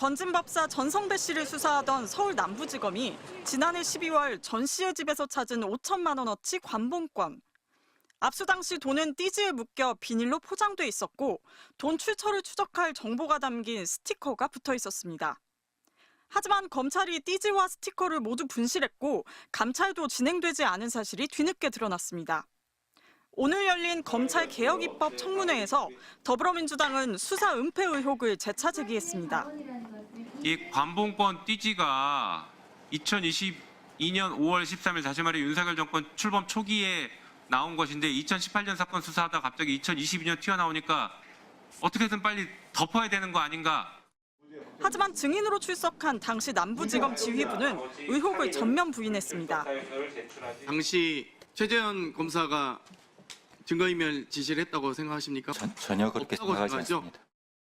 건진법사 전성배 씨를 수사하던 서울 남부지검이 지난해 12월 전 씨의 집에서 찾은 5천만 원어치 관봉권. 압수 당시 돈은 띠지에 묶여 비닐로 포장돼 있었고 돈 출처를 추적할 정보가 담긴 스티커가 붙어 있었습니다. 하지만 검찰이 띠지와 스티커를 모두 분실했고 감찰도 진행되지 않은 사실이 뒤늦게 드러났습니다. 오늘 열린 검찰개혁입법 청문회에서 더불어민주당은 수사 은폐 의혹을 재차 제기했습니다. 이 관봉권 띠지가 2022년 5월 13일 다시 말해 윤석열 정권 출범 초기에 나온 것인데 2018년 사건 수사하다 갑자기 2022년 튀어나오니까 어떻게든 빨리 덮어야 되는 거 아닌가? 하지만 증인으로 출석한 당시 남부지검 지휘부는 의혹을 전면 부인했습니다. 당시 최재현 검사가 증거인멸 지시를 했다고 생각하십니까? 전혀 그렇게 생각하지 않습니다.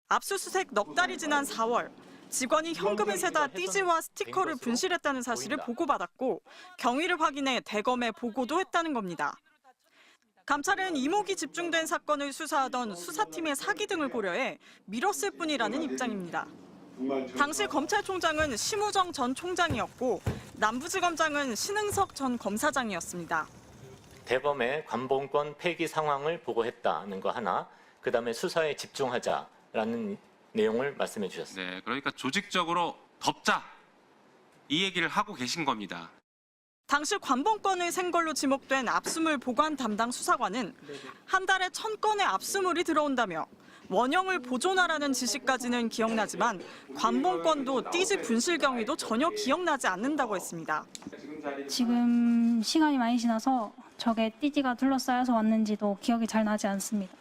압수수색 넉 달이 지난 4월 직원이 현금을 세다 띠지와 스티커를 분실했다는 사실을 보고받았고 경위를 확인해 대검에 보고도 했다는 겁니다. 감찰은 이목이 집중된 사건을 수사하던 수사팀의 사기 등을 고려해 미뤘을 뿐이라는 입장입니다. 당시 검찰총장은 심우정 전 총장이었고 남부지검장은 신흥석 전 검사장이었습니다. 대검의 관봉권 폐기 상황을 보고했다는 거 하나, 그다음에 수사에 집중하자라는 내용을 말씀해 주셨습니다. 네, 그러니까 조직적으로 덮자 이 얘기를 하고 계신 겁니다. 당시 관봉권을 센 걸로 지목된 압수물 보관 담당 수사관은 한 달에 1,000건의 압수물이 들어온다며 원형을 보존하라는 지시까지는 기억나지만 관봉권도 띠지 분실 경위도 전혀 기억나지 않는다고 했습니다. 지금 시간이 많이 지나서 저게 띠지가 둘러싸여서 왔는지도 기억이 잘 나지 않습니다.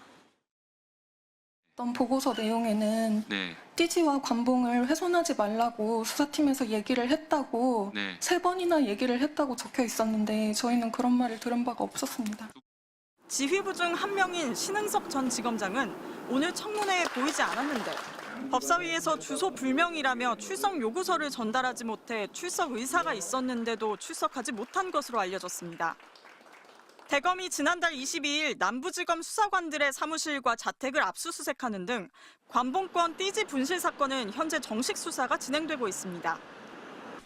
어떤 보고서 내용에는 네. 띠지와 관봉을 훼손하지 말라고 수사팀에서 얘기를 했다고 네. 3번이나 얘기를 했다고 적혀 있었는데 저희는 그런 말을 들은 바가 없었습니다. 지휘부 중 한 명인 신흥석 전 지검장은 오늘 청문회에 보이지 않았는데 법사위에서 주소 불명이라며 출석 요구서를 전달하지 못해 출석 의사가 있었는데도 출석하지 못한 것으로 알려졌습니다. 대검이 지난달 22일 남부지검 수사관들의 사무실과 자택을 압수수색하는 등 관봉권 띠지 분실 사건은 현재 정식 수사가 진행되고 있습니다.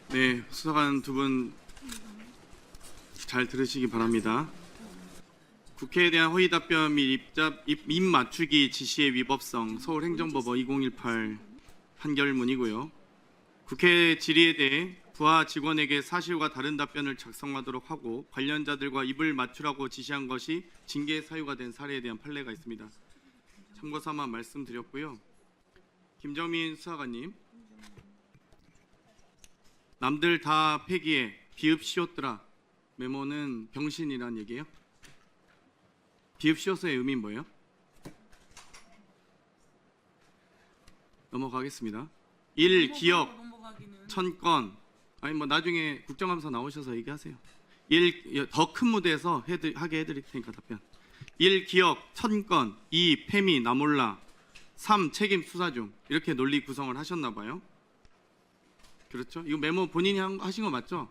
네, 수사관 두 분 잘 들으시기 바랍니다. 국회에 대한 허위 답변 및 입 맞추기 지시의 위법성 서울행정법원 2018 판결문이고요. 국회 질의에 대해 부하 직원에게 사실과 다른 답변을 작성하도록 하고 관련자들과 입을 맞추라고 지시한 것이 징계 사유가 된 사례에 대한 판례가 있습니다. 참고 삼아 말씀드렸고요. 김정민 수사관님, 남들 다 폐기해 비읍 씌웠더라 메모는 병신이란 얘기예요? 비읍 씌워서의 의미는 뭐예요? 넘어가겠습니다. 1. 기억 1,000건. 아니 뭐 나중에 국정감사 나오셔서 얘기하세요. 1. 더 큰 무대에서 하게 해드릴 테니까 답변. 1. 기억 1,000건. 2. 폐미 나몰라. 3. 책임 수사 중. 이렇게 논리 구성을 하셨나 봐요. 그렇죠? 이거 메모 본인이 하신 거 맞죠?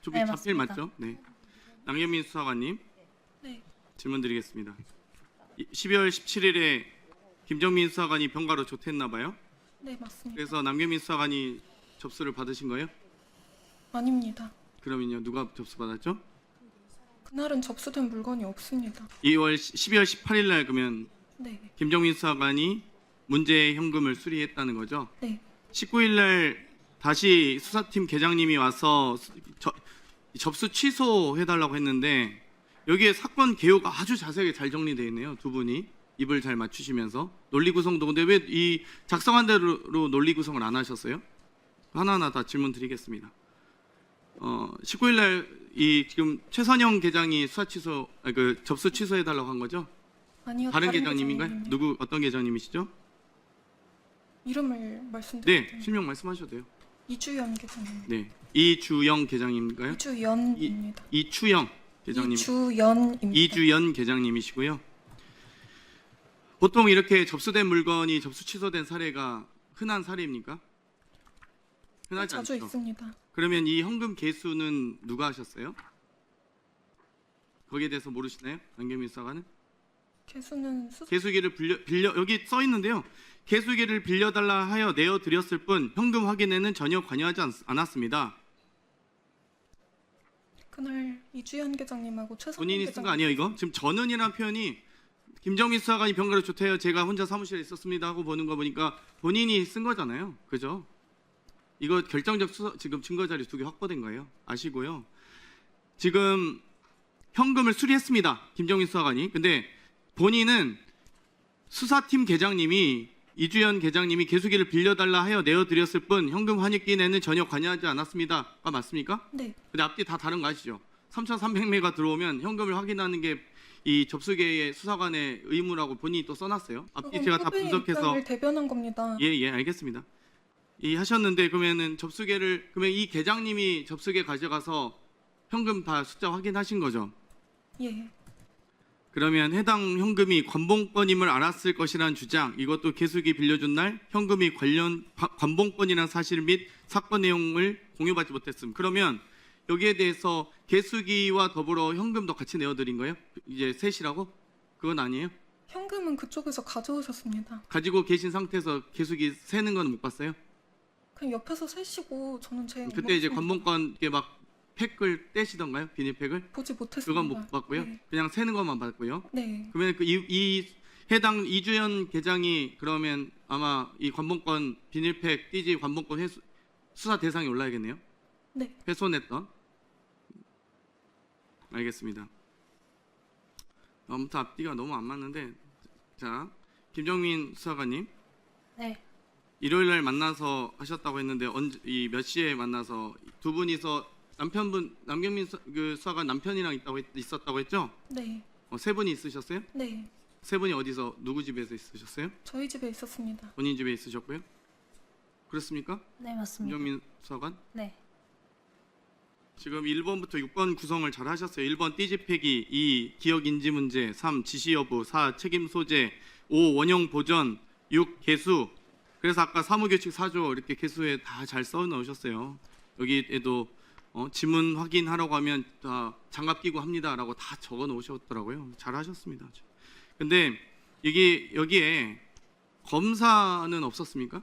저기 네, 자필 맞습니다. 맞죠? 네. 남경민 수사관님. 네. 질문 드리겠습니다. 12월 17일에 김정민 수사관이 병가로 조퇴했나 봐요. 네, 맞습니다. 그래서 남경민 수사관이 접수를 받으신 거예요? 아닙니다. 그러면요, 누가 접수 받았죠? 그날은 접수된 물건이 없습니다. 12월 18일 날 그러면 네. 김정민 수사관이 문제 현금을 수리했다는 거죠? 네. 19일 날 다시 수사팀 계장님이 와서 접수 취소해달라고 했는데 여기에 사건 개요가 아주 자세하게 잘 정리되어 있네요. 두 분이 입을 잘 맞추시면서 논리 구성도. 근데 왜 이 작성한 대로 논리 구성을 안 하셨어요? 하나하나 다 질문 드리겠습니다. 19일 날 이 지금 최선영 계장이 접수 취소해달라고 한 거죠? 아니요. 다른 계장님인가요? 계장님입니다. 누구 어떤 계장님이시죠? 이름을 말씀드려도 네, 실명 말씀하셔도 돼요. 이주연 계장님. 네, 이주영 계장님인가요? 이주연입니다. 이추영 계장님. 이주연입니다. 이주연 계장님이시고요. 보통 이렇게 접수된 물건이 접수 취소된 사례가 흔한 사례입니까? 흔하지 자주 않죠. 있습니다. 그러면 이 현금 개수는 누가 하셨어요? 거기에 대해서 모르시나요? 남경민 수사관은? 개수는 개수기를 빌려 여기 써 있는데요. 개수기를 빌려달라 하여 내어드렸을 뿐 현금 확인에는 전혀 관여하지 않았습니다. 그날 이주연 계장님하고 최성훈 본인이 쓴 계장 거 아니에요 이거? 지금 전원이라는 표현이 김정민 수사관이 병가를 조퇴하여 제가 혼자 사무실에 있었습니다 하고 보는 거 보니까 본인이 쓴 거잖아요. 그죠? 이거 결정적 수사, 지금 증거 자료 2개 확보된 거예요. 아시고요. 지금 현금을 수리했습니다. 김정민 수사관이. 근데 본인은 수사팀 계장님이 이주연 계장님이 개수기를 빌려달라 하여 내어드렸을 뿐 현금 환입기에는 전혀 관여하지 않았습니다가 맞습니까? 네, 근데 앞뒤 다 다른 거 아시죠? 3,300매가 들어오면 현금을 확인하는 게 이 접수계의 수사관의 의무라고 본인이 또 써놨어요. 앞뒤 그건 제가 다 후배의 분석해서 입장을 대변한 겁니다. 예 알겠습니다. 이 하셨는데 그러면은 접수계를 그러면 이 계장님이 접수계 가져가서 현금 다 숫자 확인하신 거죠? 예, 그러면 해당 현금이 관봉권임을 알았을 것이라는 주장, 이것도 개수기 빌려준 날 현금이 관봉권이라는 사실 및 사건 내용을 공유받지 못했음. 그러면 여기에 대해서 개수기와 더불어 현금도 같이 내어드린 거예요? 이제 셋이라고? 그건 아니에요? 현금은 그쪽에서 가져오셨습니다. 가지고 계신 상태에서 개수기 세는 건 못 봤어요? 그냥 옆에서 세시고 저는 제 그때 이제 목숨 관봉권 이렇게 막 팩을 떼시던가요? 비닐팩을? 보지 못했습니다. 그건 못 봤고요. 네, 그냥 세는 것만 봤고요. 네. 그러면 이 해당 이주연 계장이 그러면 아마 이 관봉권 비닐팩 띠지 관봉권 수사 대상에 올라야겠네요. 네. 훼손했던. 알겠습니다. 아무튼 앞뒤가 너무 안 맞는데 자 김정민 수사관님 네. 일요일 날 만나서 하셨다고 했는데 언제 이 몇 시에 만나서 두 분이서 남편분 남경민 그 수사관 남편이랑 있었다고 했죠? 네, 세 분이 있으셨어요? 네. 세 분이 어디서 누구 집에서 있으셨어요? 저희 집에 있었습니다. 본인 집에 있으셨고요? 그렇습니까? 네, 맞습니다. 김정민 수사관? 네. 지금 1번부터 6번 구성을 잘 하셨어요. 1번 띠지폐기, 2 기억 인지 문제, 3 지시 여부, 4 책임 소재, 5 원형 보전, 6 개수. 그래서 아까 사무규칙 4조 이렇게 개수에 다 잘 써 넣으셨어요. 여기에도 지문 확인하라고 하면 다 장갑 끼고 합니다라고 다 적어 놓으셨더라고요. 잘 하셨습니다. 근데 여기에 검사는 없었습니까?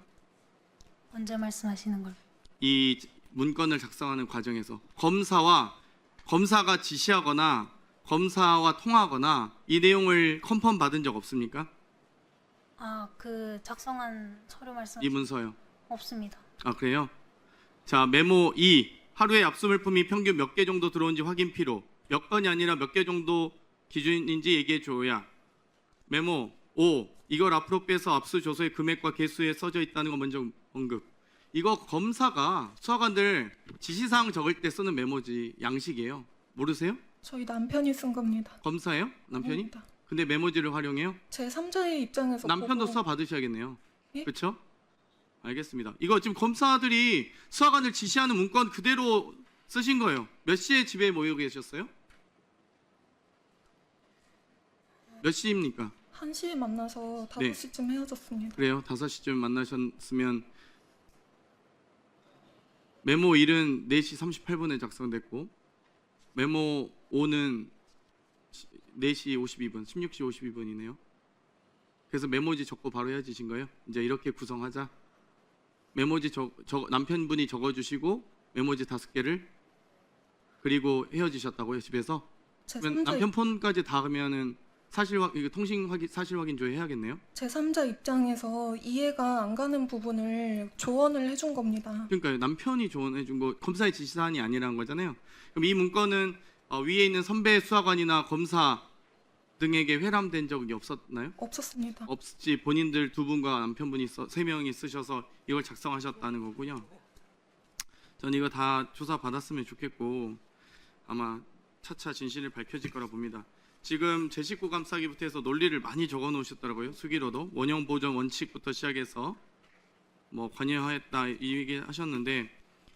언제 말씀하시는 걸? 이 문건을 작성하는 과정에서 검사가 지시하거나 검사와 통하거나 이 내용을 컨펌 받은 적 없습니까? 아, 그 작성한 서류 말씀 이 문서요. 없습니다. 아 그래요? 자 메모 2 하루에 압수 물품이 평균 몇 개 정도 들어온지 확인 필요. 몇 건이 아니라 몇 개 정도 기준인지 얘기해 줘야. 메모 5 이걸 앞으로 빼서 압수 조서의 금액과 개수에 써져 있다는 거 먼저 언급. 이거 검사가 수사관들 지시사항 적을 때 쓰는 메모지 양식이에요. 모르세요? 저희 남편이 쓴 겁니다. 검사예요? 남편이? 아닙니다. 근데 메모지를 활용해요? 제 3자의 입장에서 남편도 보고 수사 받으셔야겠네요. 예? 그렇죠? 알겠습니다. 이거 지금 검사들이 수사관을 지시하는 문건 그대로 쓰신 거예요. 몇 시에 집에 모여 계셨어요? 몇 시입니까? 1시에 만나서 네. 5시쯤 헤어졌습니다. 그래요. 5시쯤 만나셨으면 메모 1은 4시 38분에 작성됐고 메모 5는 4시 52분, 16시 52분이네요. 그래서 메모지 적고 바로 헤어지신 거예요? 이제 이렇게 구성하자. 메모지 남편분이 적어주시고 메모지 5개를 그리고 헤어지셨다고요 집에서? 제 그러면 3자, 남편 폰까지 다 하면은 통신 확인 사실 확인 조회해야겠네요. 제 3자 입장에서 이해가 안 가는 부분을 조언을 해준 겁니다. 그러니까 남편이 조언해 준 거 검사의 지시사항이 아니라는 거잖아요. 그럼 이 문건은 위에 있는 선배 수사관이나 검사 등에게 회람된 적이 없었나요? 없었습니다. 없지. 본인들 두 분과 남편분이 3명이 쓰셔서 이걸 작성하셨다는 거고요. 전 이거 다 조사 받았으면 좋겠고 아마 차차 진실이 밝혀질 거라 봅니다. 지금 제 식구 감싸기부터 해서 논리를 많이 적어 놓으셨더라고요. 수기로도 원형 보전 원칙부터 시작해서 뭐 관여하였다 이 얘기 하셨는데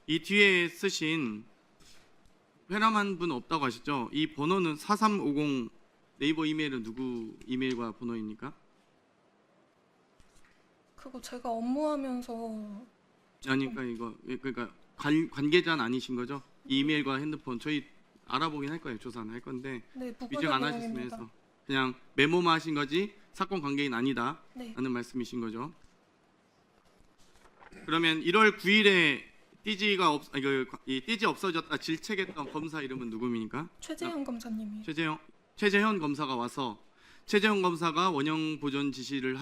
이 뒤에 쓰신 회람한 분 없다고 하시죠? 이 번호는 4350 네이버 이메일은 누구 이메일과 번호입니까? 그거 제가 업무하면서 아니 그러니까 관계자는 아니신 거죠? 이 이메일과 핸드폰 저희 알아보긴 할 거예요. 조사는 할 건데 네, 위증 안 하셨으면 무관한 해서 그냥 메모만 하신 거지 사건 관계인 아니다 네, 라는 말씀이신 거죠. 그러면 1월 9일에 띠지가 이 띠지 없어졌다 질책했던 검사 이름은 누구입니까? 최재형 검사님이. 최재현 검사가 와서 최재현 검사가 원형 보존 지시를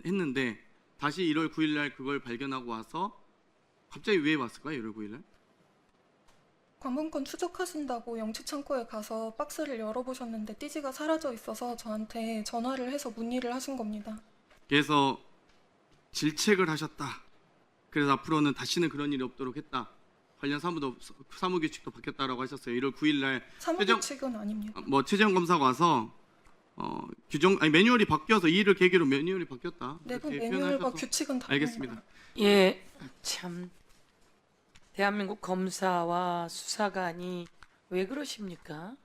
했는데 다시 1월 9일 날 그걸 발견하고 와서 갑자기 왜 왔을까요? 1월 9일 날? 관본권 추적하신다고 영치 창고에 가서 박스를 열어보셨는데 띠지가 사라져 있어서 저한테 전화를 해서 문의를 하신 겁니다. 그래서 질책을 하셨다. 그래서 앞으로는 다시는 그런 일이 없도록 했다. 관련 사무규칙도 바뀌었다라고 하셨어요. 1월 9일 날 사무규칙은 아닙니다. 최재형 검사가 와서 매뉴얼이 바뀌어서 이 일을 계기로 매뉴얼이 바뀌었다. 내부 이렇게 매뉴얼과 표현하셔서 규칙은 다릅니다. 알겠습니다. 예, 참 대한민국 검사와 수사관이 왜 그러십니까?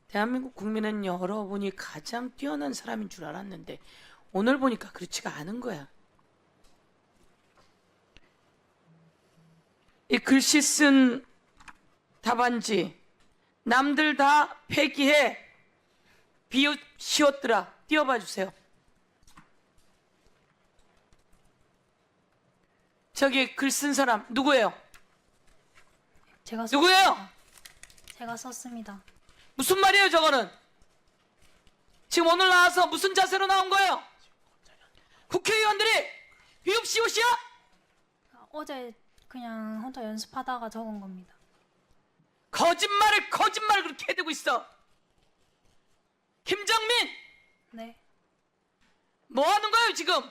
대한민국 국민은 여러분이 가장 뛰어난 사람인 줄 알았는데 오늘 보니까 그렇지가 않은 거야. 이 글씨 쓴 답안지 남들 다 폐기해 비웃시었더라. 띄워봐 주세요. 저기 글 쓴 사람 누구예요? 제가 누구예요? 제가 썼습니다. 무슨 말이에요 저거는? 지금 오늘 나와서 무슨 자세로 나온 거예요? 국회의원들이 비읍시옷이야? 어제 그냥 혼자 연습하다가 적은 겁니다. 거짓말을 그렇게 해대고 있어. 김정민 네. 뭐 하는 거예요 지금?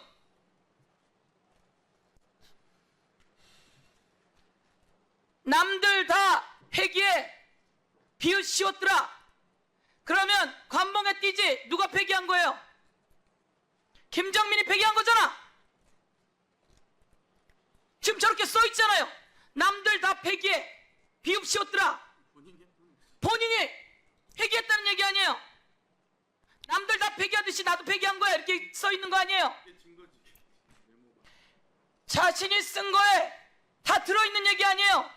남들 다 폐기해 비웃시었더라. 그러면 관봉에 띄지 누가 폐기한 거예요? 김정민이 폐기한 거잖아. 지금 저렇게 써 있잖아요. 남들 다 폐기해 비웃시었더라. 본인이 폐기했다는 얘기 아니에요? 남들 다 폐기하듯이 나도 폐기한 거야 이렇게 써 있는 거 아니에요? 자신이 쓴 거에 다 들어있는 얘기 아니에요?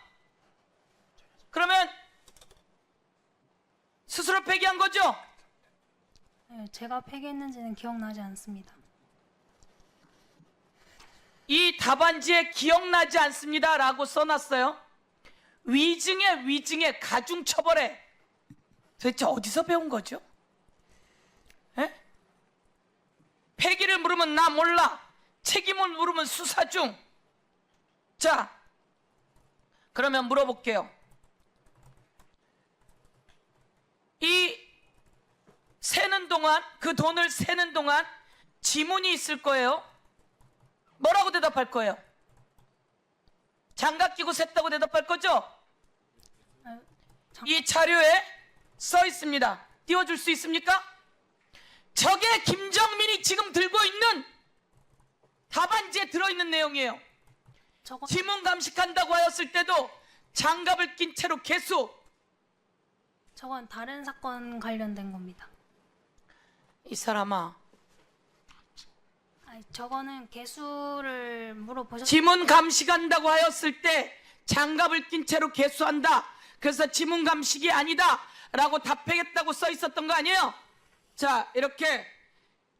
그러면 스스로 폐기한 거죠? 네, 제가 폐기했는지는 기억나지 않습니다. 이 답안지에 기억나지 않습니다 라고 써놨어요. 위증에 가중처벌에 도대체 어디서 배운 거죠? 에? 폐기를 물으면 나 몰라. 책임을 물으면 수사 중. 자, 그러면 물어볼게요. 이 세는 동안, 그 돈을 세는 동안 지문이 있을 거예요. 뭐라고 대답할 거예요? 장갑 끼고 셌다고 대답할 거죠? 이 자료에 써 있습니다. 띄워줄 수 있습니까? 저게 김정민이 지금 들고 있는 답안지에 들어있는 내용이에요. 지문 감식한다고 하였을 때도 장갑을 낀 채로 개수. 저건 다른 사건 관련된 겁니다. 이 사람아, 아니, 저거는 개수를 물어보셨. 지문 감식한다고 하였을 때 장갑을 낀 채로 개수한다. 그래서 지문 감식이 아니다 라고 답하겠다고 써 있었던 거 아니에요? 자, 이렇게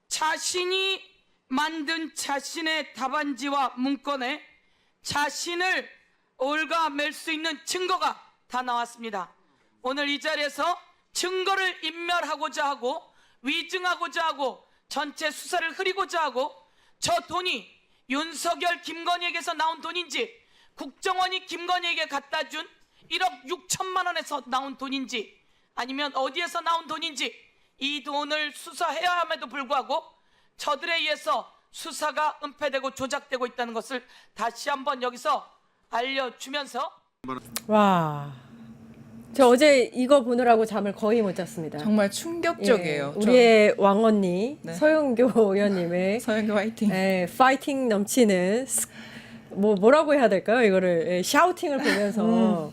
자신이 만든 자신의 답안지와 문건에 자신을 올가맬 수 있는 증거가 다 나왔습니다. 오늘 이 자리에서 증거를 인멸하고자 하고 위증하고자 하고 전체 수사를 흐리고자 하고 저 돈이 윤석열 김건희에게서 나온 돈인지 국정원이 김건희에게 갖다 준 1억 6천만 원에서 나온 돈인지 아니면 어디에서 나온 돈인지 이 돈을 수사해야 함에도 불구하고 저들에 의해서 수사가 은폐되고 조작되고 있다는 것을 다시 한번 여기서 알려주면서 와, 저 어제 이거 보느라고 잠을 거의 못 잤습니다. 정말 충격적이에요. 예, 우리의 왕언니 네. 서영교 의원님의 서영교 화이팅. 파이팅 넘치는 뭐라고 해야 될까요? 이거를 샤우팅을 보면서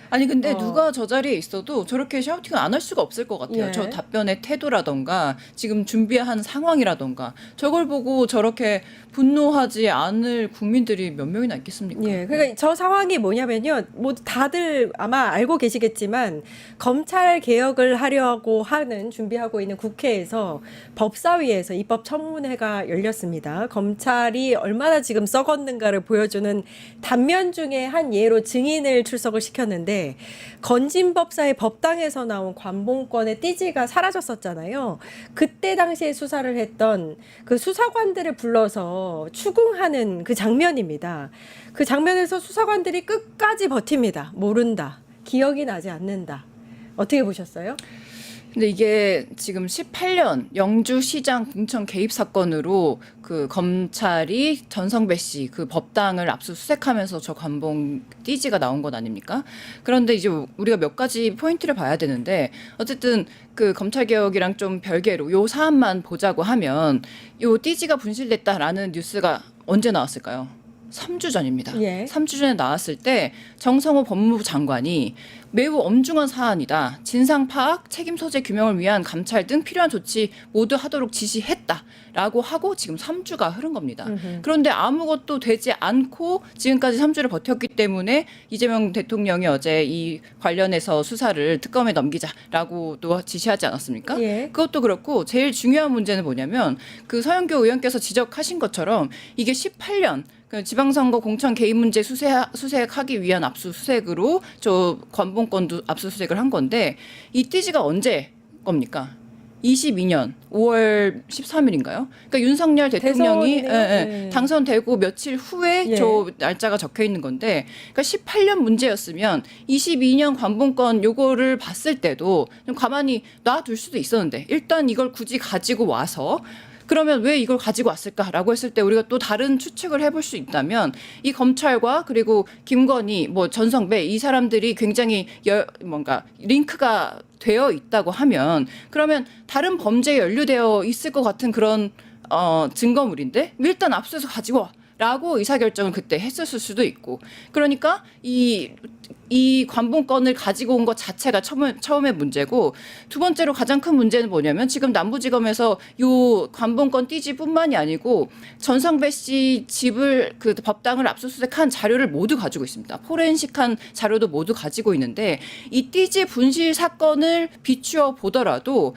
아니 근데 누가 저 자리에 있어도 저렇게 샤우팅을 안 할 수가 없을 것 같아요. 예. 저 답변의 태도라던가 지금 준비한 상황이라던가 저걸 보고 저렇게 분노하지 않을 국민들이 몇 명이나 있겠습니까? 예, 그러니까 저 상황이 뭐냐면요. 뭐 다들 아마 알고 계시겠지만 검찰 개혁을 하려고 하는 준비하고 있는 국회에서 법사위에서 입법 청문회가 열렸습니다. 검찰이 얼마나 지금 썩었는가를 보여주는 단면 중에 한 예로 증인을 출석을 시켰는데 건진법사의 법당에서 나온 관봉권의 띠지가 사라졌었잖아요. 그때 당시에 수사를 했던 그 수사관들을 불러서 추궁하는 그 장면입니다. 그 장면에서 수사관들이 끝까지 버팁니다. 모른다. 기억이 나지 않는다. 어떻게 보셨어요? 근데 이게 지금 18년 영주시장 공천 개입 사건으로 그 검찰이 전성배 씨 그 법당을 압수수색하면서 저 관봉 띠지가 나온 것 아닙니까? 그런데 이제 우리가 몇 가지 포인트를 봐야 되는데 어쨌든 그 검찰 개혁이랑 좀 별개로 요 사안만 보자고 하면 요 띠지가 분실됐다라는 뉴스가 언제 나왔을까요? 3주 전입니다. 예. 3주 전에 나왔을 때 정성호 법무부 장관이 매우 엄중한 사안이다. 진상 파악, 책임 소재 규명을 위한 감찰 등 필요한 조치 모두 하도록 지시했다라고 하고 지금 3주가 흐른 겁니다. 그런데 아무것도 되지 않고 지금까지 3주를 버텼기 때문에 이재명 대통령이 어제 이 관련해서 수사를 특검에 넘기자라고 또 지시하지 않았습니까? 예. 그것도 그렇고 제일 중요한 문제는 뭐냐면 그 서영교 의원께서 지적하신 것처럼 이게 18년 그 지방선거 공천 개입 문제 수색하기 위한 압수수색으로 저 관봉권도 압수수색을 한 건데 이 띠지가 언제 겁니까? 22년 5월 13일인가요? 그러니까 윤석열 대통령이 대선이네요. 당선되고 며칠 후에 예. 저 날짜가 적혀 있는 건데 그러니까 18년 문제였으면 22년 관봉권 요거를 봤을 때도 좀 가만히 놔둘 수도 있었는데 일단 이걸 굳이 가지고 와서 그러면 왜 이걸 가지고 왔을까라고 했을 때 우리가 또 다른 추측을 해볼 수 있다면 이 검찰과 그리고 김건희, 뭐 전성배 이 사람들이 굉장히 뭔가 링크가 되어 있다고 하면 그러면 다른 범죄에 연루되어 있을 것 같은 그런 증거물인데 일단 압수해서 가지고 와. 라고 의사결정을 그때 했었을 수도 있고 그러니까 이 관봉권을 가지고 온 것 자체가 처음에 문제고 두 번째로 가장 큰 문제는 뭐냐면 지금 남부지검에서 요 관봉권 띠지뿐만이 아니고 전성배 씨 집을 그 법당을 압수수색한 자료를 모두 가지고 있습니다. 포렌식한 자료도 모두 가지고 있는데 이 띠지 분실 사건을 비추어 보더라도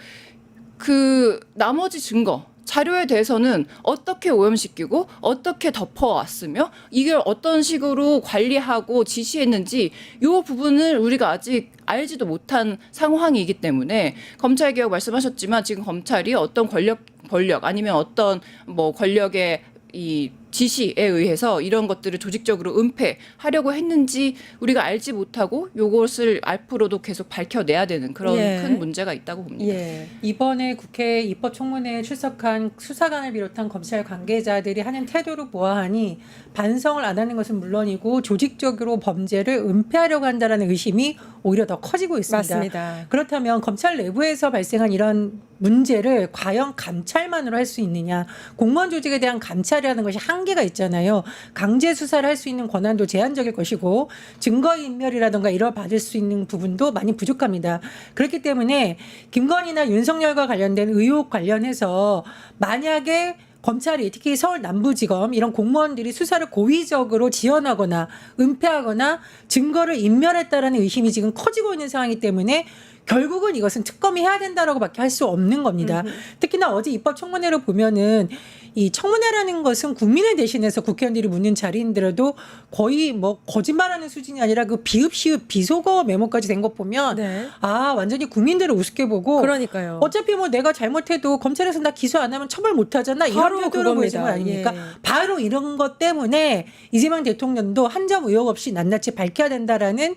그 나머지 증거 자료에 대해서는 어떻게 오염시키고 어떻게 덮어왔으며 이걸 어떤 식으로 관리하고 지시했는지 이 부분을 우리가 아직 알지도 못한 상황이기 때문에 검찰개혁 말씀하셨지만 지금 검찰이 어떤 권력 아니면 어떤 뭐 권력의 이 지시에 의해서 이런 것들을 조직적으로 은폐하려고 했는지 우리가 알지 못하고 요것을 앞으로도 계속 밝혀내야 되는 그런 예. 큰 문제가 있다고 봅니다. 예. 이번에 국회 입법청문회에 출석한 수사관을 비롯한 검찰 관계자들이 하는 태도를 보아하니 반성을 안 하는 것은 물론이고 조직적으로 범죄를 은폐하려고 한다는 의심이 오히려 더 커지고 있습니다. 맞습니다. 그렇다면 검찰 내부에서 발생한 이런 문제를 과연 감찰만으로 할 수 있느냐. 공무원 조직에 대한 감찰이라는 것이 한계가 있잖아요. 강제 수사를 할 수 있는 권한도 제한적일 것이고 증거인멸이라든가 이뤄받을 수 있는 부분도 많이 부족합니다. 그렇기 때문에 김건희나 윤석열과 관련된 의혹 관련해서 만약에 검찰이 특히 서울 남부지검 이런 공무원들이 수사를 고의적으로 지연하거나 은폐하거나 증거를 인멸했다라는 의심이 지금 커지고 있는 상황이기 때문에 결국은 이것은 특검이 해야 된다라고밖에 할 수 없는 겁니다. 특히나 어제 입법청문회를 보면은 이 청문회라는 것은 국민을 대신해서 국회의원들이 묻는 자리인데라도 거의 뭐 거짓말하는 수준이 아니라 그 비읍시읍 비속어 메모까지 된 거 보면 네. 아 완전히 국민들을 우습게 보고 그러니까요. 어차피 뭐 내가 잘못해도 검찰에서 나 기소 안 하면 처벌 못 하잖아 이런 바로 태도를 보이는 거 그겁니다. 아닙니까? 예. 바로 이런 것 때문에 이재명 대통령도 한 점 의혹 없이 낱낱이 밝혀야 된다라는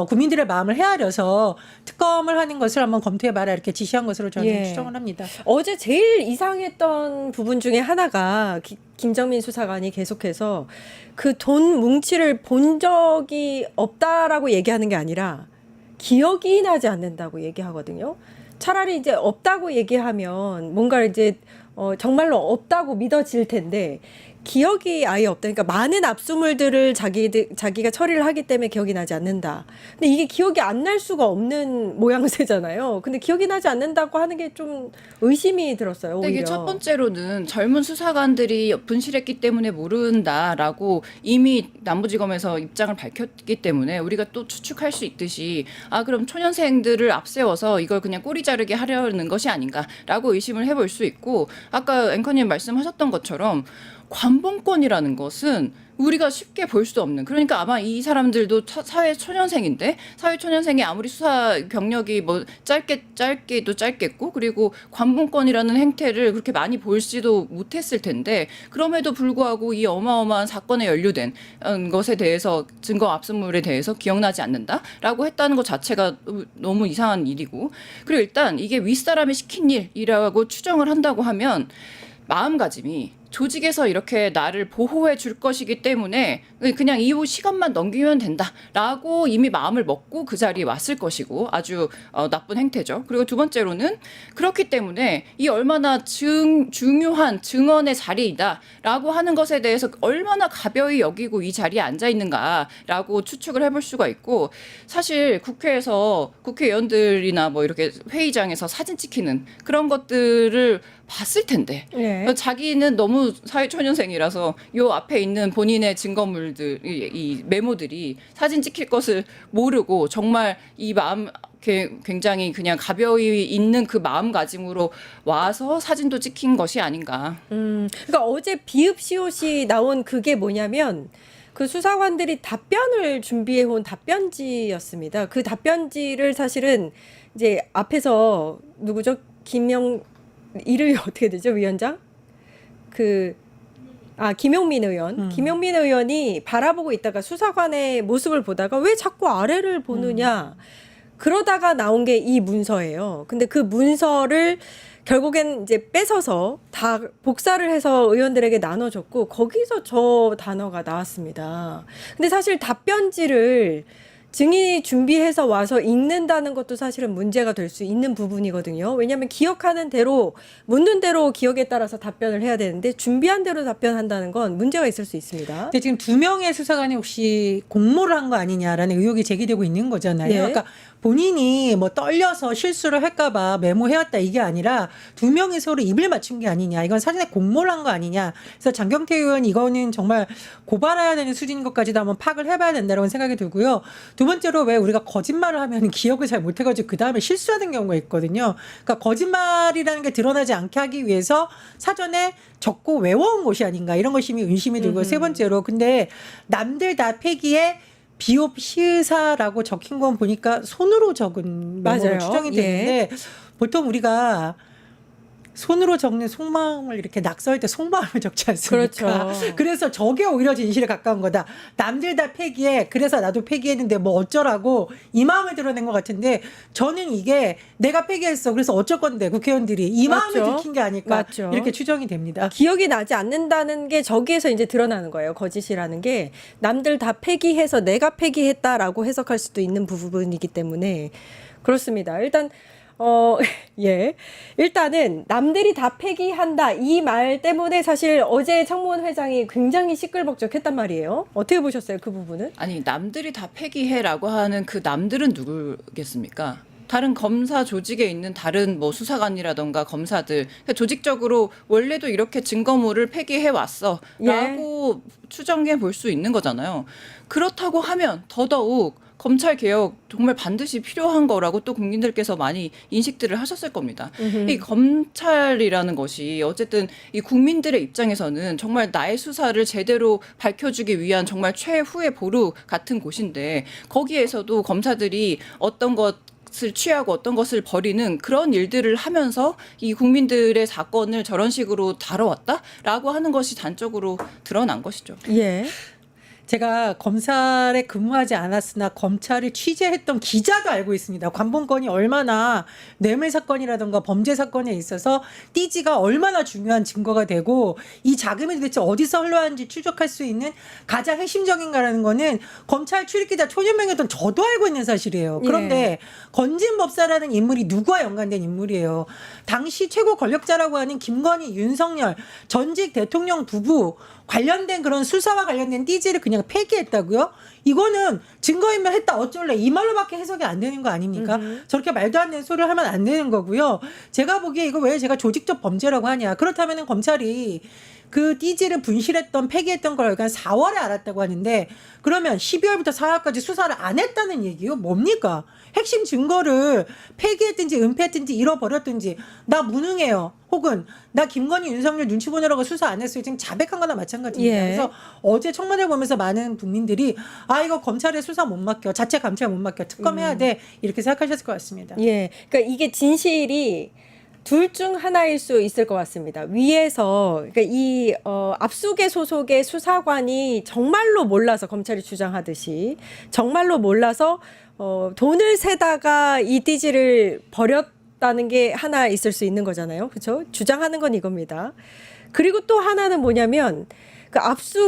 국민들의 마음을 헤아려서 특검을 하는 것을 한번 검토해봐라 이렇게 지시한 것으로 저는 예. 추정을 합니다. 어제 제일 이상했던 부분 중에 하나가 김정민 수사관이 계속해서 그 돈 뭉치를 본 적이 없다라고 얘기하는 게 아니라 기억이 나지 않는다고 얘기하거든요. 차라리 이제 없다고 얘기하면 뭔가 이제 정말로 없다고 믿어질 텐데 기억이 아예 없다. 그러니까 많은 압수물들을 자기가 처리를 하기 때문에 기억이 나지 않는다. 근데 이게 기억이 안 날 수가 없는 모양새잖아요. 근데 기억이 나지 않는다고 하는 게 좀 의심이 들었어요. 근데 오히려. 이게 첫 번째로는 젊은 수사관들이 분실했기 때문에 모른다라고 이미 남부지검에서 입장을 밝혔기 때문에 우리가 또 추측할 수 있듯이 그럼 초년생들을 앞세워서 이걸 그냥 꼬리 자르게 하려는 것이 아닌가라고 의심을 해볼 수 있고 아까 앵커님 말씀하셨던 것처럼 관봉권이라는 것은 우리가 쉽게 볼 수 없는 그러니까 아마 이 사람들도 사회 초년생인데 사회 초년생이 아무리 수사 경력이 뭐 짧게도 짧겠고 그리고 관봉권이라는 행태를 그렇게 많이 볼지도 못했을 텐데 그럼에도 불구하고 이 어마어마한 사건에 연루된 것에 대해서 증거 압수물에 대해서 기억나지 않는다라고 했다는 것 자체가 너무 이상한 일이고 그리고 일단 이게 윗사람이 시킨 일이라고 추정을 한다고 하면 마음가짐이 조직에서 이렇게 나를 보호해 줄 것이기 때문에 그냥 이후 시간만 넘기면 된다라고 이미 마음을 먹고 그 자리에 왔을 것이고 아주 나쁜 행태죠. 그리고 두 번째로는 그렇기 때문에 이 얼마나 중요한 증언의 자리이다라고 하는 것에 대해서 얼마나 가벼이 여기고 이 자리에 앉아 있는가라고 추측을 해볼 수가 있고 사실 국회에서 국회의원들이나 뭐 이렇게 회의장에서 사진 찍히는 그런 것들을 봤을 텐데 네. 자기는 너무 사회초년생이라서 요 앞에 있는 본인의 증거물들 이 메모들이 사진 찍힐 것을 모르고 정말 이 마음 굉장히 그냥 가벼이 있는 그 마음가짐으로 와서 사진도 찍힌 것이 아닌가. 그러니까 어제 비읍시옷이 나온 그게 뭐냐면 그 수사관들이 답변을 준비해 온 답변지였습니다. 그 답변지를 사실은 이제 앞에서 누구죠? 이름이 어떻게 되죠, 위원장? 김용민 의원. 김용민 의원이 바라보고 있다가 수사관의 모습을 보다가 왜 자꾸 아래를 보느냐. 그러다가 나온 게 이 문서예요. 근데 그 문서를 결국엔 이제 뺏어서 다 복사를 해서 의원들에게 나눠줬고 거기서 저 단어가 나왔습니다. 근데 사실 답변지를 증인이 준비해서 와서 읽는다는 것도 사실은 문제가 될 수 있는 부분이거든요. 왜냐하면 기억하는 대로, 묻는 대로 기억에 따라서 답변을 해야 되는데 준비한 대로 답변한다는 건 문제가 있을 수 있습니다. 근데 지금 2명의 수사관이 혹시 공모를 한 거 아니냐라는 의혹이 제기되고 있는 거잖아요. 예. 그러니까 본인이 뭐 떨려서 실수를 할까봐 메모해왔다 이게 아니라 2명이 서로 입을 맞춘 게 아니냐. 이건 사전에 공모를 한 거 아니냐. 그래서 장경태 의원 이거는 정말 고발해야 되는 수준인 것까지도 한번 파악을 해봐야 된다고 생각이 들고요. 두 번째로 왜 우리가 거짓말을 하면 기억을 잘 못해가지고 그 다음에 실수하는 경우가 있거든요. 그러니까 거짓말이라는 게 드러나지 않게 하기 위해서 사전에 적고 외워온 것이 아닌가 이런 것이 의심이 들고 세 번째로 근데 남들 다 폐기에 비옵 시의사라고 적힌 건 보니까 손으로 적은 메모로 맞아요. 추정이 되는데 보통 우리가 손으로 적는 속마음을 이렇게 낙서할 때 속마음을 적지 않습니까? 그렇죠. 그래서 저게 오히려 진실에 가까운 거다. 남들 다 폐기해. 그래서 나도 폐기했는데 뭐 어쩌라고 이 마음을 드러낸 것 같은데 저는 이게 내가 폐기했어. 그래서 어쩔 건데 국회의원들이 이 마음을 맞죠. 들킨 게 아닐까 맞죠. 이렇게 추정이 됩니다. 기억이 나지 않는다는 게 저기에서 이제 드러나는 거예요. 거짓이라는 게 남들 다 폐기해서 내가 폐기했다라고 해석할 수도 있는 부분이기 때문에 그렇습니다. 일단 예. 일단은 남들이 다 폐기한다 이 말 때문에 사실 어제 청문 회장이 굉장히 시끌벅적했단 말이에요. 어떻게 보셨어요, 그 부분은? 아니 남들이 다 폐기해라고 하는 그 남들은 누구겠습니까? 다른 검사 조직에 있는 다른 뭐 수사관이라던가 검사들 그러니까 조직적으로 원래도 이렇게 증거물을 폐기해 왔어라고 추정해 볼 수 있는 거잖아요. 그렇다고 하면 더더욱 검찰 개혁 정말 반드시 필요한 거라고 또 국민들께서 많이 인식들을 하셨을 겁니다. 이 검찰이라는 것이 어쨌든 이 국민들의 입장에서는 정말 나의 수사를 제대로 밝혀주기 위한 정말 최후의 보루 같은 곳인데 거기에서도 검사들이 어떤 것을 취하고 어떤 것을 버리는 그런 일들을 하면서 이 국민들의 사건을 저런 식으로 다뤄왔다라고 하는 것이 단적으로 드러난 것이죠. 예. 제가 검찰에 근무하지 않았으나 검찰을 취재했던 기자도 알고 있습니다. 관봉권이 얼마나 뇌물 사건이라든가 범죄 사건에 있어서 띠지가 얼마나 중요한 증거가 되고 이 자금이 도대체 어디서 흘러왔는지 추적할 수 있는 가장 핵심적인가라는 거는 검찰 출입기자 초년명이었던 저도 알고 있는 사실이에요. 그런데 건진법사라는 인물이 누구와 연관된 인물이에요. 당시 최고 권력자라고 하는 김건희, 윤석열, 전직 대통령 부부 관련된 그런 수사와 관련된 띠지를 그냥 폐기했다고요? 이거는 증거인멸했다 어쩔래 이 말로밖에 해석이 안 되는 거 아닙니까? 저렇게 말도 안 되는 소리를 하면 안 되는 거고요. 제가 보기에 이거 왜 제가 조직적 범죄라고 하냐. 그렇다면 검찰이 그 띠지를 분실했던 폐기했던 걸 한 4월에 알았다고 하는데 그러면 12월부터 4월까지 수사를 안 했다는 얘기요? 뭡니까? 핵심 증거를 폐기했든지 은폐했든지 잃어버렸든지 나 무능해요. 혹은 나 김건희 윤석열 눈치 보느라고 수사 안 했어요. 지금 자백한 거나 마찬가지입니다. 예. 그래서 어제 청문회를 보면서 많은 국민들이 아 이거 검찰에 수사 못 맡겨. 자체 감찰 못 맡겨. 특검해야 돼. 이렇게 생각하셨을 것 같습니다. 예. 그러니까 이게 진실이 둘 중 하나일 수 있을 것 같습니다. 위에서 그러니까 이 압수계 소속의 수사관이 정말로 몰라서 검찰이 주장하듯이 정말로 몰라서 돈을 세다가 이 띠지를 버렸다는 게 하나 있을 수 있는 거잖아요. 그렇죠? 주장하는 건 이겁니다. 그리고 또 하나는 뭐냐면 그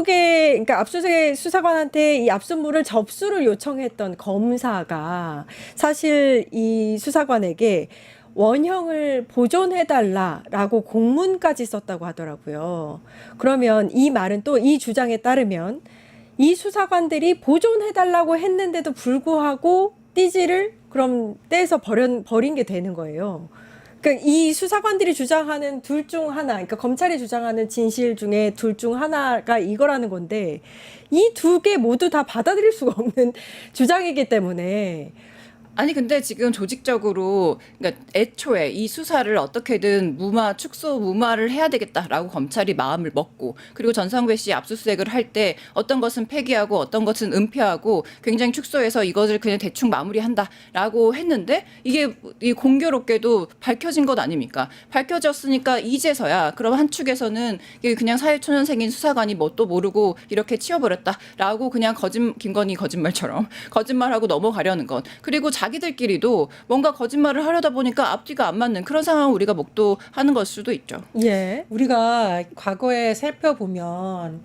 그러니까 압수수색 수사관한테 이 압수물을 접수를 요청했던 검사가 사실 이 수사관에게 원형을 보존해달라라고 공문까지 썼다고 하더라고요. 그러면 이 말은 또 이 주장에 따르면 이 수사관들이 보존해달라고 했는데도 불구하고 띠지를 그럼 떼서 버린 게 되는 거예요. 그러니까 이 수사관들이 주장하는 둘 중 하나, 그러니까 검찰이 주장하는 진실 중에 둘 중 하나가 이거라는 건데 이 두 개 모두 다 받아들일 수가 없는 주장이기 때문에 아니 근데 지금 조직적으로 그러니까 애초에 이 수사를 어떻게든 축소 무마를 해야 되겠다라고 검찰이 마음을 먹고 그리고 전상배 씨 압수수색을 할 때 어떤 것은 폐기하고 어떤 것은 은폐하고 굉장히 축소해서 이것을 그냥 대충 마무리한다라고 했는데 이게 공교롭게도 밝혀진 것 아닙니까? 밝혀졌으니까 이제서야 그럼 한 축에서는 이게 그냥 사회초년생인 수사관이 뭣도 모르고 이렇게 치워버렸다라고 그냥 김건희 거짓말처럼 거짓말하고 넘어가려는 것 그리고 자기들끼리도 뭔가 거짓말을 하려다 보니까 앞뒤가 안 맞는 그런 상황을 우리가 목도하는 걸 수도 있죠. 예. 우리가 과거에 살펴보면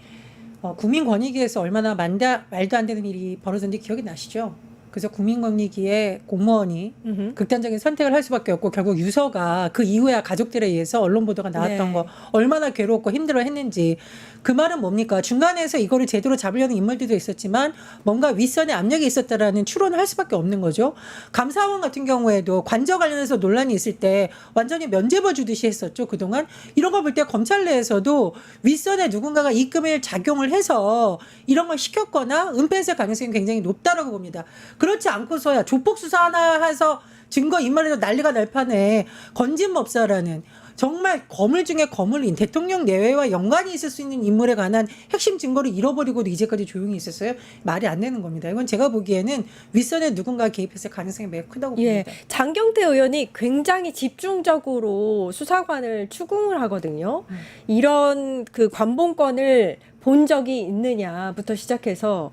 국민권익위에서 얼마나 말도 안 되는 일이 벌어졌는지 기억이 나시죠? 그래서 국민권익위의 공무원이 극단적인 선택을 할 수밖에 없고 결국 유서가 그 이후에 가족들에 의해서 언론 보도가 나왔던 네. 거 얼마나 괴롭고 힘들어했는지 그 말은 뭡니까? 중간에서 이거를 제대로 잡으려는 인물들도 있었지만 뭔가 윗선에 압력이 있었다라는 추론을 할 수밖에 없는 거죠. 감사원 같은 경우에도 관저 관련해서 논란이 있을 때 완전히 면죄부 주듯이 했었죠. 그동안 이런 걸 볼 때 검찰 내에서도 윗선에 누군가가 입금을 작용을 해서 이런 걸 시켰거나 은폐했을 가능성이 굉장히 높다라고 봅니다. 그렇지 않고서야 조폭 수사 하나 해서 증거 인멸해서 난리가 날 판에 건진법사라는 정말 거물 중에 거물인 대통령 내외와 연관이 있을 수 있는 인물에 관한 핵심 증거를 잃어버리고도 이제까지 조용히 있었어요. 말이 안 되는 겁니다. 이건 제가 보기에는 윗선에 누군가 개입했을 가능성이 매우 크다고 예, 봅니다. 장경태 의원이 굉장히 집중적으로 수사관을 추궁을 하거든요. 이런 그 관봉권을 본 적이 있느냐부터 시작해서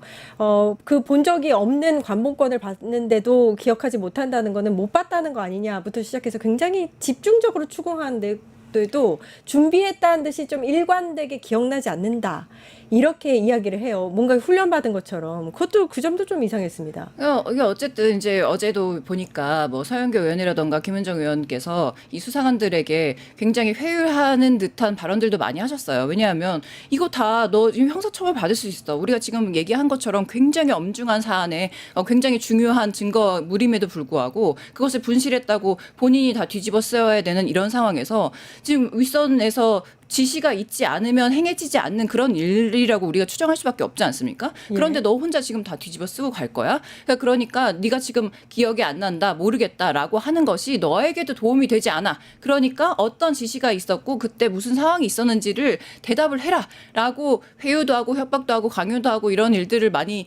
그 본 적이 없는 관봉권을 봤는데도 기억하지 못한다는 거는 못 봤다는 거 아니냐부터 시작해서 굉장히 집중적으로 추궁하는데도 준비했다는 듯이 좀 일관되게 기억나지 않는다. 이렇게 이야기를 해요. 뭔가 훈련받은 것처럼. 그것도 그 점도 좀 이상했습니다. 이게 어쨌든 이제 어제도 보니까 뭐 서영교 의원이라던가 김은정 의원께서 이 수사관들에게 굉장히 회유하는 듯한 발언들도 많이 하셨어요. 왜냐하면 이거 다 너 지금 형사처벌 받을 수 있어. 우리가 지금 얘기한 것처럼 굉장히 엄중한 사안에 굉장히 중요한 증거물임에도 불구하고 그것을 분실했다고 본인이 다 뒤집어 쓰여야 되는 이런 상황에서 지금 윗선에서 지시가 있지 않으면 행해지지 않는 그런 일이라고 우리가 추정할 수밖에 없지 않습니까? 그런데 너 혼자 지금 다 뒤집어 쓰고 갈 거야? 그러니까 네가 지금 기억이 안 난다, 모르겠다라고 하는 것이 너에게도 도움이 되지 않아. 그러니까 어떤 지시가 있었고 그때 무슨 상황이 있었는지를 대답을 해라라고 회유도 하고 협박도 하고 강요도 하고 이런 일들을 많이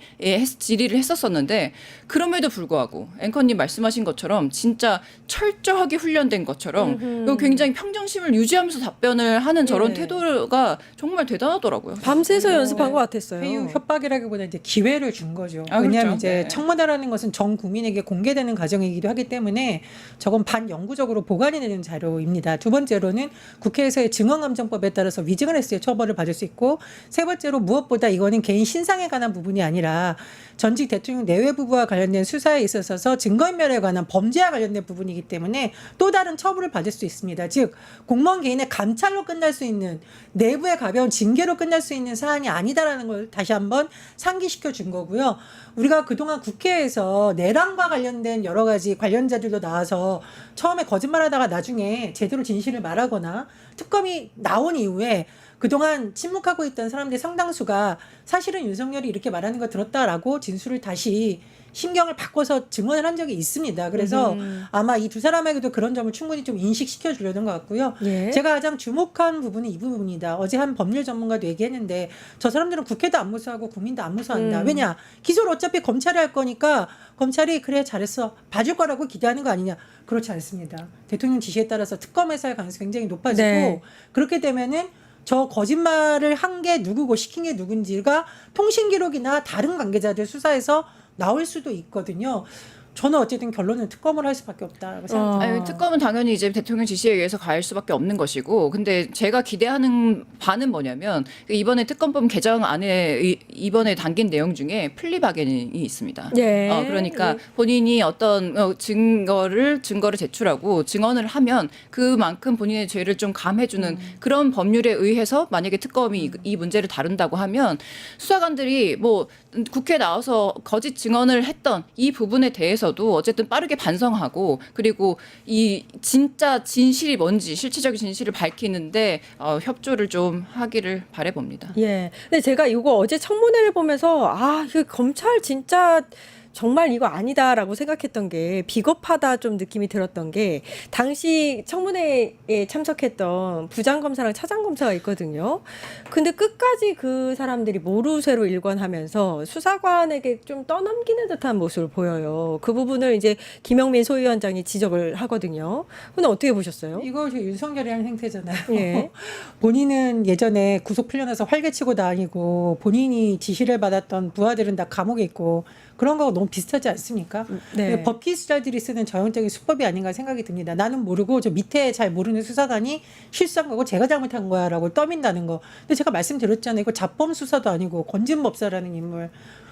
질의를 했었었는데 그럼에도 불구하고 앵커님 말씀하신 것처럼 진짜 철저하게 훈련된 것처럼 굉장히 평정심을 유지하면서 답변을 하는 저런 예. 태도가 정말 대단하더라고요. 밤새서 연습한 것 같았어요. 회유 협박이라기보다 이제 기회를 준 거죠. 아, 왜냐하면 그렇죠. 이제 네. 청문회라는 것은 전 국민에게 공개되는 과정이기도 하기 때문에 저건 반영구적으로 보관이 되는 자료입니다. 두 번째로는 국회에서의 증언감정법에 따라서 위증을 했을 때 처벌을 받을 수 있고, 세 번째로 무엇보다 이거는 개인 신상에 관한 부분이 아니라 전직 대통령 내외부부와 관련된 수사에 있어서 증거인멸에 관한 범죄와 관련된 부분이기 때문에 또 다른 처벌을 받을 수 있습니다. 즉 공무원 개인의 감찰로 끝날 수 있는, 내부의 가벼운 징계로 끝날 수 있는 사안이 아니다라는 걸 다시 한번 상기시켜 준 거고요. 우리가 그동안 국회에서 내란과 관련된 여러 가지 관련자들도 나와서 처음에 거짓말하다가 나중에 제대로 진실을 말하거나 특검이 나온 이후에 그동안 침묵하고 있던 사람들 상당수가 사실은 윤석열이 이렇게 말하는 거 들었다라고 진술을 다시 심경을 바꿔서 증언을 한 적이 있습니다. 그래서 아마 이 두 사람에게도 그런 점을 충분히 좀 인식시켜 주려는 것 같고요. 예. 제가 가장 주목한 부분이 이 부분입니다. 어제 한 법률 전문가도 얘기했는데 저 사람들은 국회도 안 무서워하고 국민도 안 무서워한다. 왜냐? 기소를 어차피 검찰이 할 거니까 검찰이 그래 잘했어 봐줄 거라고 기대하는 거 아니냐. 그렇지 않습니다. 대통령 지시에 따라서 특검에서 할 가능성이 굉장히 높아지고 네. 그렇게 되면은 저 거짓말을 한 게 누구고 시킨 게 누군지가 통신 기록이나 다른 관계자들 수사에서 나올 수도 있거든요. 저는 어쨌든 결론은 특검을 할 수밖에 없다고 생각합니다. 아니, 특검은 당연히 이제 대통령 지시에 의해서 갈 수밖에 없는 것이고, 근데 제가 기대하는 바는 뭐냐면 이번에 특검법 개정안에 이번에 담긴 내용 중에 플리바겐이 있습니다. 예. 그러니까 본인이 어떤 증거를 제출하고 증언을 하면 그만큼 본인의 죄를 좀 감해주는 그런 법률에 의해서 만약에 특검이 이 문제를 다룬다고 하면 수사관들이 뭐 국회에 나와서 거짓 증언을 했던 이 부분에 대해서도 어쨌든 빠르게 반성하고, 그리고 이 진짜 진실이 뭔지 실체적인 진실을 밝히는데 협조를 좀 하기를 바라봅니다. 예. 근데 제가 이거 어제 청문회를 보면서 이거 검찰 진짜 정말 이거 아니다라고 생각했던 게, 비겁하다 좀 느낌이 들었던 게, 당시 청문회에 참석했던 부장검사랑 차장검사가 있거든요. 근데 끝까지 그 사람들이 모르쇠로 일관하면서 수사관에게 좀 떠넘기는 듯한 모습을 보여요. 그 부분을 이제 김영민 소위원장이 지적을 하거든요. 근데 어떻게 보셨어요? 이거 지금 윤석열이 하는 행태잖아요. 예. 본인은 예전에 구속 풀려나서 활개치고 다니고 본인이 지시를 받았던 부하들은 다 감옥에 있고 그런 거하고 너무 비슷하지 않습니까? 네. 법기수사들이 쓰는 전형적인 수법이 아닌가 생각이 듭니다. 나는 모르고 저 밑에 잘 모르는 수사관이 실수한 거고 제가 잘못한 거야라고 떠민다는 거. 근데 제가 말씀드렸잖아요. 이거 자범 수사도 아니고 권진법사라는 인물,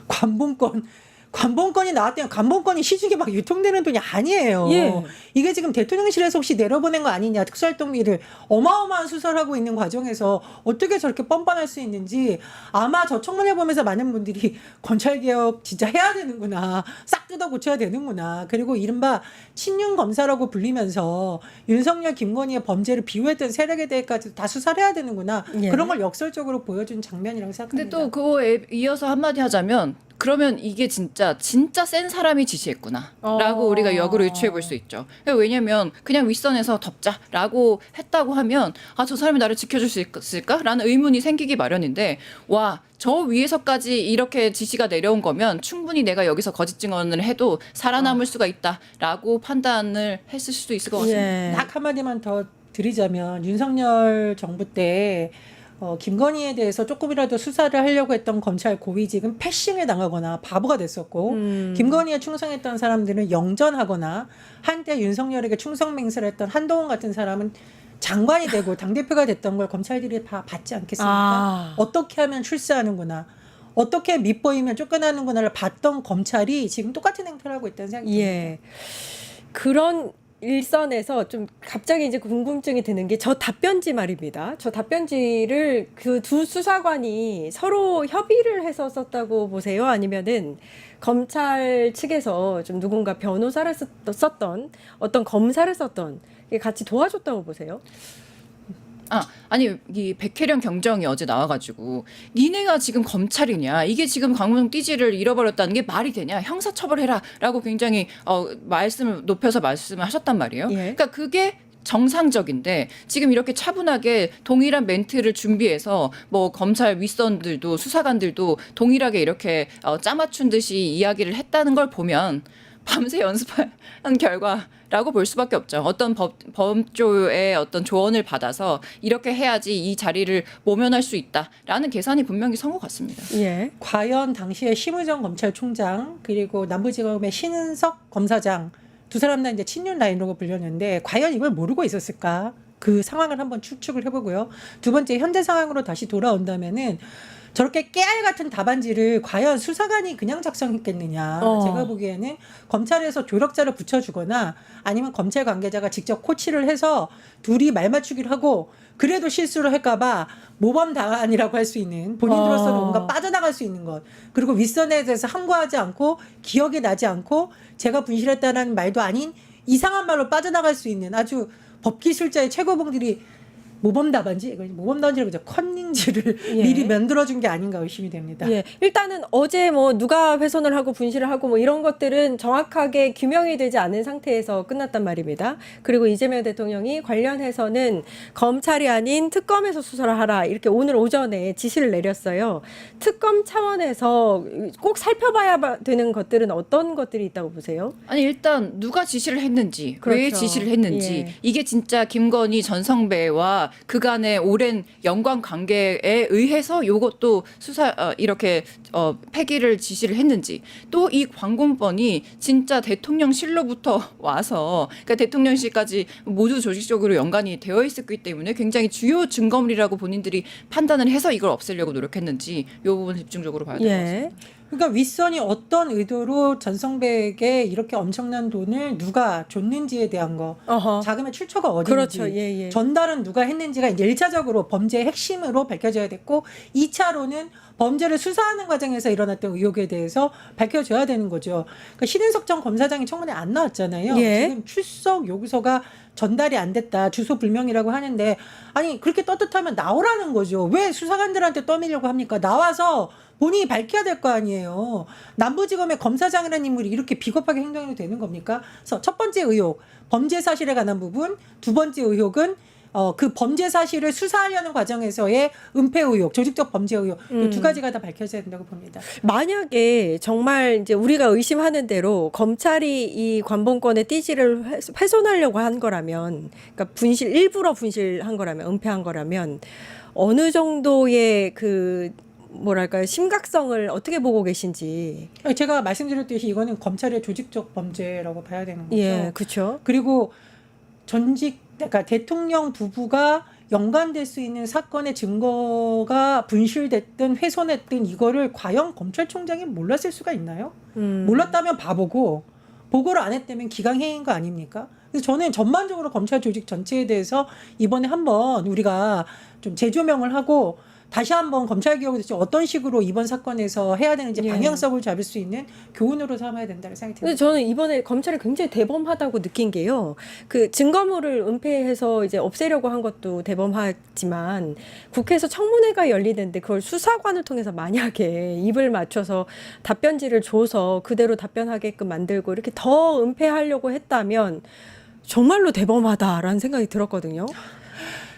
관본권이 나왔대요. 관본권이 시중에 막 유통되는 돈이 아니에요. 예. 이게 지금 대통령실에서 혹시 내려보낸 거 아니냐. 특수활동비를 어마어마한 수사를 하고 있는 과정에서 어떻게 저렇게 뻔뻔할 수 있는지, 아마 저 청문회 보면서 많은 분들이 검찰개혁 진짜 해야 되는구나. 싹 뜯어 고쳐야 되는구나. 그리고 이른바 친윤 검사라고 불리면서 윤석열, 김건희의 범죄를 비호했던 세력에 대해까지 다 수사를 해야 되는구나. 예. 그런 걸 역설적으로 보여준 장면이라고 근데 생각합니다. 또 그거에 이어서 한마디 하자면, 그러면 이게 진짜 센 사람이 지시했구나라고 우리가 역으로 유추해 볼 수 있죠. 왜냐하면 그냥 윗선에서 덮자라고 했다고 하면 저 사람이 나를 지켜줄 수 있을까라는 의문이 생기기 마련인데, 저 위에서까지 이렇게 지시가 내려온 거면 충분히 내가 여기서 거짓 증언을 해도 살아남을 수가 있다라고 판단을 했을 수도 있을 것 같습니다. 예. 딱 한마디만 더 드리자면, 윤석열 정부 때 김건희에 대해서 조금이라도 수사를 하려고 했던 검찰 고위직은 패싱을 당하거나 바보가 됐었고, 김건희에 충성했던 사람들은 영전하거나, 한때 윤석열에게 충성맹세를 했던 한동훈 같은 사람은 장관이 되고 당대표가 됐던 걸 검찰들이 다 봤지 않겠습니까? 어떻게 하면 출세하는구나, 어떻게 밑보이면 쫓겨나는구나를 봤던 검찰이 지금 똑같은 행태를 하고 있다는 생각이 듭니다. 예. 그런 일선에서 좀 갑자기 이제 궁금증이 드는 게 저 답변지 말입니다. 저 답변지를 그 두 수사관이 서로 협의를 해서 썼다고 보세요? 아니면은 검찰 측에서 좀 누군가 변호사를 썼던, 어떤 검사를 썼던, 이게 같이 도와줬다고 보세요? 아니 이 백혜련 경정이 어제 나와가지고 니네가 지금 검찰이냐, 이게 지금 강호동 띠지를 잃어버렸다는 게 말이 되냐, 형사처벌해라라고 굉장히 말씀을 높여서 말씀을 하셨단 말이에요. 예. 그러니까 그게 정상적인데, 지금 이렇게 차분하게 동일한 멘트를 준비해서 뭐 검찰 윗선들도 수사관들도 동일하게 이렇게 짜맞춘 듯이 이야기를 했다는 걸 보면 밤새 연습한 결과라고 볼 수밖에 없죠. 어떤 법조의 어떤 조언을 받아서 이렇게 해야지 이 자리를 모면할 수 있다라는 계산이 분명히 선 것 같습니다. 예. 과연 당시에 심의정 검찰총장 그리고 남부지검의 신은석 검사장 두 사람 다 이제 친윤 라인으로 불렸는데 과연 이걸 모르고 있었을까? 그 상황을 한번 추측을 해보고요. 두 번째 현재 상황으로 다시 돌아온다면은 저렇게 깨알 같은 답안지를 과연 수사관이 그냥 작성했겠느냐. 제가 보기에는 검찰에서 조력자를 붙여주거나 아니면 검찰 관계자가 직접 코치를 해서 둘이 말 맞추기를 하고 그래도 실수를 할까봐 모범 답안이라고 할 수 있는 본인으로서는 뭔가 빠져나갈 수 있는 것. 그리고 윗선에 대해서 함구하지 않고 기억이 나지 않고 제가 분실했다는 말도 아닌 이상한 말로 빠져나갈 수 있는 아주 법기술자의 최고봉들이 모범 답안지? 모범 답안지라고 하죠. 컨닝지를 예. 미리 만들어준 게 아닌가 의심이 됩니다. 예, 일단은 어제 뭐 누가 훼손을 하고 분실을 하고 뭐 이런 것들은 정확하게 규명이 되지 않은 상태에서 끝났단 말입니다. 그리고 이재명 대통령이 관련해서는 검찰이 아닌 특검에서 수사를 하라 이렇게 오늘 오전에 지시를 내렸어요. 특검 차원에서 꼭 살펴봐야 되는 것들은 어떤 것들이 있다고 보세요? 아니 일단 누가 지시를 했는지 그렇죠. 왜 지시를 했는지 예. 이게 진짜 김건희 전성배와 그간의 오랜 연관 관계에 의해서 요것도 수사 이렇게 폐기를 지시를 했는지 또 이 광공본이 진짜 대통령실로부터 와서 그러니까 대통령실까지 모두 조직적으로 연관이 되어 있었기 때문에 굉장히 주요 증거물이라고 본인들이 판단을 해서 이걸 없애려고 노력했는지 이 부분 집중적으로 봐야 될 것 같습니다. 그러니까 윗선이 어떤 의도로 전성배에게 이렇게 엄청난 돈을 누가 줬는지에 대한 거, 자금의 출처가 어디인지, 그렇죠. 예, 예. 전달은 누가 했는지가 이제 1차적으로 범죄의 핵심으로 밝혀져야 됐고 2차로는 범죄를 수사하는 과정에서 일어났던 의혹에 대해서 밝혀져야 되는 거죠. 그러니까 신은석 전 검사장이 청문회 안 나왔잖아요. 예. 지금 출석 요구서가 전달이 안 됐다. 주소 불명이라고 하는데 아니 그렇게 떳떳하면 나오라는 거죠. 왜 수사관들한테 떠밀려고 합니까? 나와서 본인이 밝혀야 될 거 아니에요. 남부지검의 검사장이라는 인물이 이렇게 비겁하게 행동해도 되는 겁니까? 그래서 첫 번째 의혹, 범죄 사실에 관한 부분. 두 번째 의혹은 그 범죄 사실을 수사하려는 과정에서의 은폐 의혹, 조직적 범죄 의혹 이 두 가지가 다 밝혀져야 된다고 봅니다. 만약에 정말 이제 우리가 의심하는 대로 검찰이 이 관본권의 띠지를 훼손하려고 한 거라면, 그러니까 일부러 분실한 거라면, 은폐한 거라면 어느 정도의 그 뭐랄까요 심각성을 어떻게 보고 계신지. 제가 말씀드렸듯이 이거는 검찰의 조직적 범죄라고 봐야 되는 거죠. 예, 그렇죠. 그리고 그러니까 대통령 부부가 연관될 수 있는 사건의 증거가 분실됐든 훼손했든 이거를 과연 검찰총장이 몰랐을 수가 있나요? 몰랐다면 바보고 보고를 안 했다면 기강해인 거 아닙니까? 그래서 저는 전반적으로 검찰 조직 전체에 대해서 이번에 한번 우리가 좀 재조명을 하고 다시 한번 검찰개혁을 대체 어떤 식으로 이번 사건에서 해야 되는지 예. 방향성을 잡을 수 있는 교훈으로 삼아야 된다는 생각이 근데 듭니다. 저는 이번에 검찰이 굉장히 대범하다고 느낀 게요. 그 증거물을 은폐해서 이제 없애려고 한 것도 대범하지만 국회에서 청문회가 열리는데 그걸 수사관을 통해서 만약에 입을 맞춰서 답변지를 줘서 그대로 답변하게끔 만들고 이렇게 더 은폐하려고 했다면 정말로 대범하다라는 생각이 들었거든요.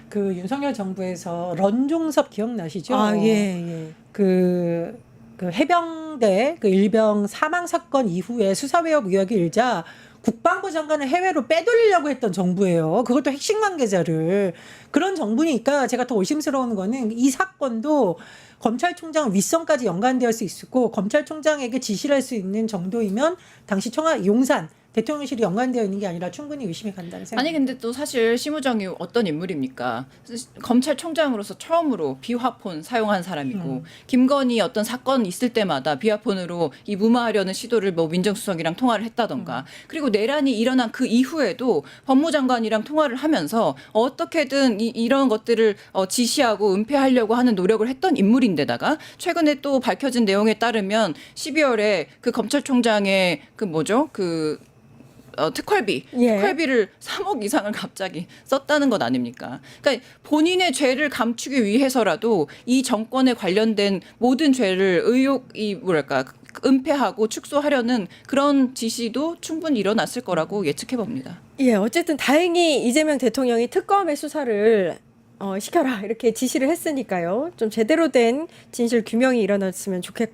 그 윤석열 정부에서 런종섭 기억나시죠? 아, 예. 그 해병대 그 일병 사망 사건 이후에 수사 외압 의혹이 일자 국방부 장관을 해외로 빼돌리려고 했던 정부예요. 그것도 핵심 관계자를. 그런 정부니까 제가 더 의심스러운 거는 이 사건도 검찰총장 윗선까지 연관되어 수 있고 검찰총장에게 지시를 할 수 있는 정도이면 당시 용산 대통령실이 연관되어 있는 게 아니라 충분히 의심이 간다는 생각이. 아니 근데 또 사실 심우정이 어떤 인물입니까? 검찰총장으로서 처음으로 비화폰 사용한 사람이고 김건희 어떤 사건 있을 때마다 비화폰으로 이 무마하려는 시도를 뭐 민정수석이랑 통화를 했다던가 그리고 내란이 일어난 그 이후에도 법무장관이랑 통화를 하면서 어떻게든 이런 것들을 지시하고 은폐하려고 하는 노력을 했던 인물인데다가 최근에 또 밝혀진 내용에 따르면 12월에 그 검찰총장의 특활비를 3억 이상을 갑자기 썼다는 것 아닙니까? 그러니까 본인의 죄를 감추기 위해서라도 이 정권에 관련된 모든 죄를 은폐하고 축소하려는 그런 지시도 충분히 일어났을 거라고 예측해 봅니다. 예, 어쨌든 다행히 이재명 대통령이 특검의 수사를 시켜라 이렇게 지시를 했으니까요. 좀 제대로 된 진실 규명이 일어났으면 좋겠고요.